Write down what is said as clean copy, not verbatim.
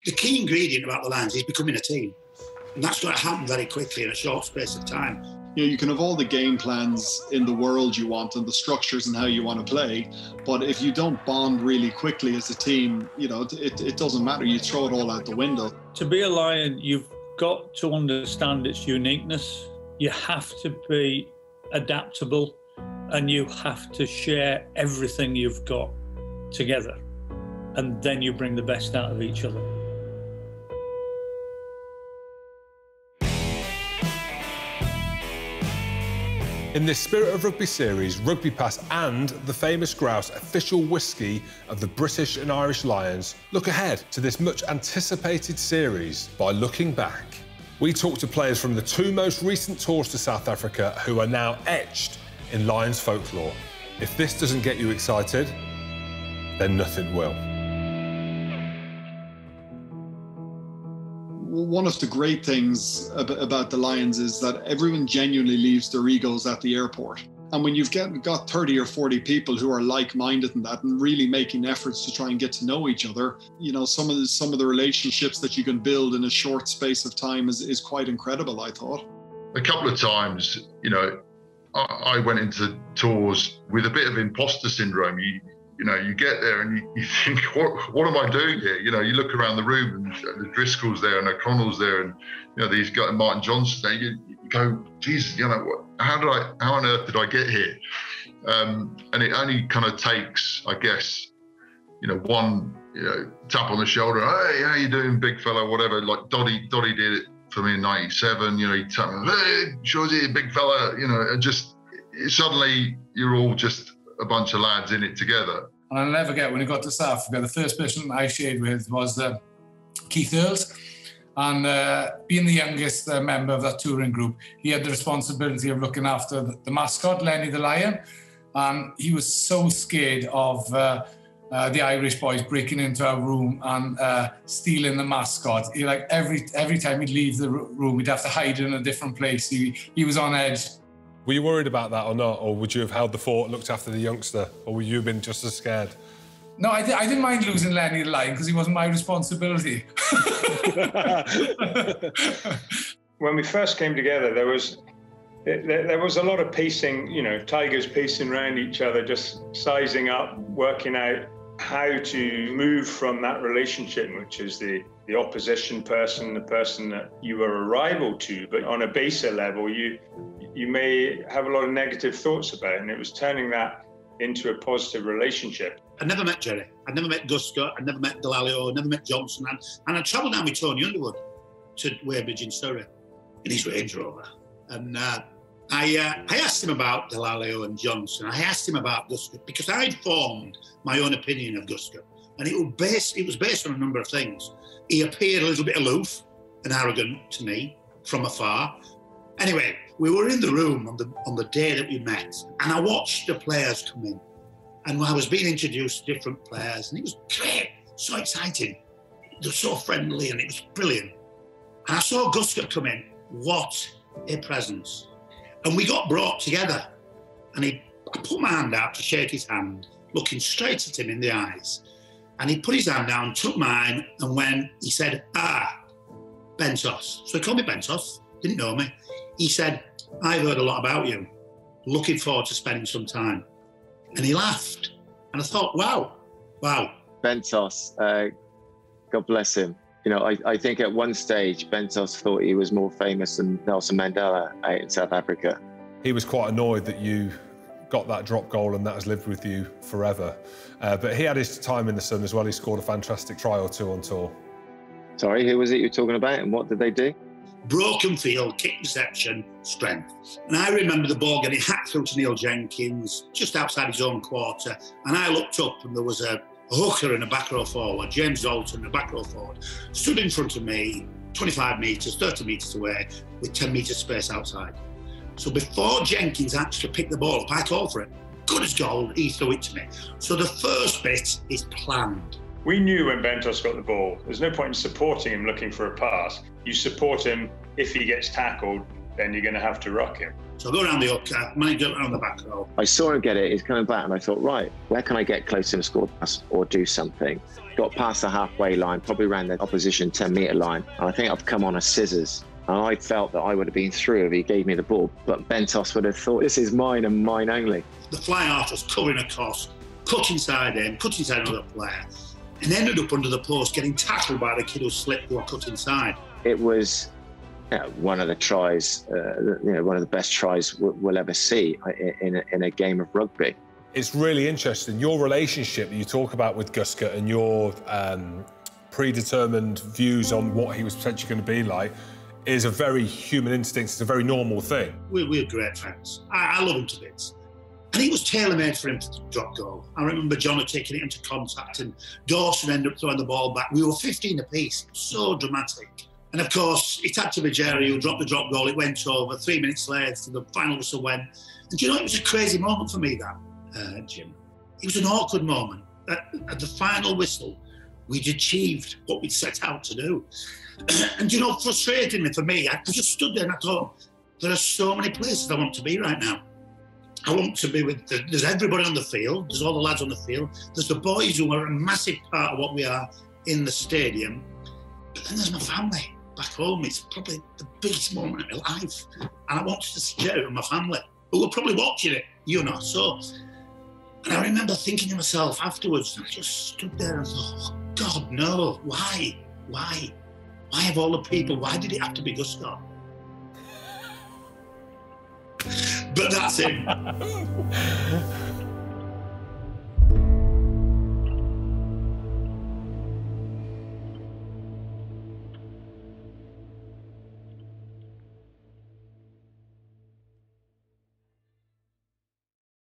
The key ingredient about the Lions is becoming a team. And that's going to happen very quickly in a short space of time. You know, you can have all the game plans in the world you want and the structures and how you want to play, but if you don't bond really quickly as a team, you know, it doesn't matter. You throw it all out the window. To be a Lion, you've got to understand its uniqueness. You have to be adaptable and you have to share everything you've got together. And then you bring the best out of each other. In this Spirit of Rugby series, RugbyPass and the Famous Grouse, official whisky of the British and Irish Lions, look ahead to this much anticipated series by looking back. We talk to players from the two most recent tours to South Africa who are now etched in Lions folklore. If this doesn't get you excited, then nothing will. One of the great things about the Lions is that everyone genuinely leaves their egos at the airport. And when you've got 30 or 40 people who are like-minded in that and really making efforts to try and get to know each other, you know, some of the relationships that you can build in a short space of time is quite incredible, I thought. A couple of times, you know, I went into tours with a bit of imposter syndrome. You know, you get there and you think, what am I doing here? You know, you look around the room and the Driscolls there and O'Connell's there and, you know, these guys, Martin Johnson there, you go, Jesus, you know, how on earth did I get here? And it only kind of takes, I guess, you know, one, you know, tap on the shoulder, hey, how you doing, big fella, whatever. Like Doddy did it for me in '97, you know, he tapped me, hey, Shawsy, big fella, you know, and just suddenly you're all just a bunch of lads in it together. And I'll never forget when we got to South Africa, the first person I shared with was Keith Earls. And being the youngest member of that touring group, he had the responsibility of looking after the mascot, Lenny the Lion. And he was so scared of the Irish boys breaking into our room and stealing the mascot. He, like every time he'd leave the room, he'd have to hide in a different place. He was on edge. Were you worried about that or not? Or would you have held the fort, looked after the youngster? Or would you have been just as scared? No, I didn't mind losing Lenny the Lion because he wasn't my responsibility. When we first came together, there was a lot of piecing, you know, tigers piecing around each other, just sizing up, working out how to move from that relationship, which is the opposition person, the person that you were a rival to, but on a baser level, you may have a lot of negative thoughts about it, and it was turning that into a positive relationship. I never met Jerry. I never met Guscott. I never met Delalio. I never met Johnson. And I travelled down with Tony Underwood to Weybridge in Surrey in his Range Rover. And I asked him about Delalio and Johnson. I asked him about Guscott because I'd formed my own opinion of Guscott. And it was based on a number of things. He appeared a little bit aloof and arrogant to me from afar. Anyway, we were in the room on the day that we met, and I watched the players come in. And I was being introduced to different players, and it was great, so exciting. They were so friendly, and it was brilliant. And I saw Guscott come in. What a presence. And we got brought together. And I put my hand out to shake his hand, looking straight at him in the eyes. And he put his hand down, took mine, and when he said, Bentos. So he called me Bentos, didn't know me. He said, I've heard a lot about you. Looking forward to spending some time. And he laughed. And I thought, wow. Bentos, God bless him. You know, I think at one stage, Bentos thought he was more famous than Nelson Mandela out in South Africa. He was quite annoyed that you got that drop goal and that has lived with you forever. But he had his time in the sun as well. He scored a fantastic try or two on tour. Sorry, who was it you were talking about and what did they do? Broken field, kick reception, strength. And I remember the ball getting hacked through to Neil Jenkins just outside his own quarter. And I looked up and there was a hooker and a back row forward, James Dalton, a back row forward, stood in front of me, 25 metres, 30 metres away, with 10 metres space outside. So before Jenkins actually picked the ball up, I called for it. Good as gold, he threw it to me. So the first bit is planned. We knew when Bentos got the ball, there's no point in supporting him looking for a pass. You support him if he gets tackled then you're going to have to rock him. So I go around the hooker, manage it around the back row. I saw him get it, he's coming back, and I thought, right, where can I get close to him, score pass or do something? Got past the halfway line, probably ran the opposition 10-metre line, and I think I've come on a scissors. And I felt that I would have been through if he gave me the ball, but Bentos would have thought, this is mine and mine only. The fly half was covering across, cut inside him, cut inside another player, and ended up under the post, getting tackled by the kid who slipped or cut inside. It was one of the tries, one of the best tries we'll ever see in a game of rugby. It's really interesting, your relationship that you talk about with Guska and your predetermined views on what he was potentially going to be like is a very human instinct, it's a very normal thing. We're great friends. I love him to bits. And it was tailor-made for him to drop goal. I remember John taking it into contact and Dawson ended up throwing the ball back. We were 15 apiece, so dramatic. And of course, it had to be Jerry who dropped the drop goal. It went over 3 minutes later, the final whistle went. And do you know, it was a crazy moment for me, that, Jim. It was an awkward moment. At the final whistle, we'd achieved what we'd set out to do. And you know, frustratingly for me, I just stood there and I thought, there are so many places I want to be right now. I want to be with, there's everybody on the field, there's all the lads on the field, there's the boys who are a massive part of what we are in the stadium, but then there's my family back home. It's probably the biggest moment of my life. And I wanted to share it with my family, who were probably watching it, you know. So, and I remember thinking to myself afterwards, and I just stood there and thought, oh, God, no, why? Why of all the people, why did it have to be Gustav? But that's him.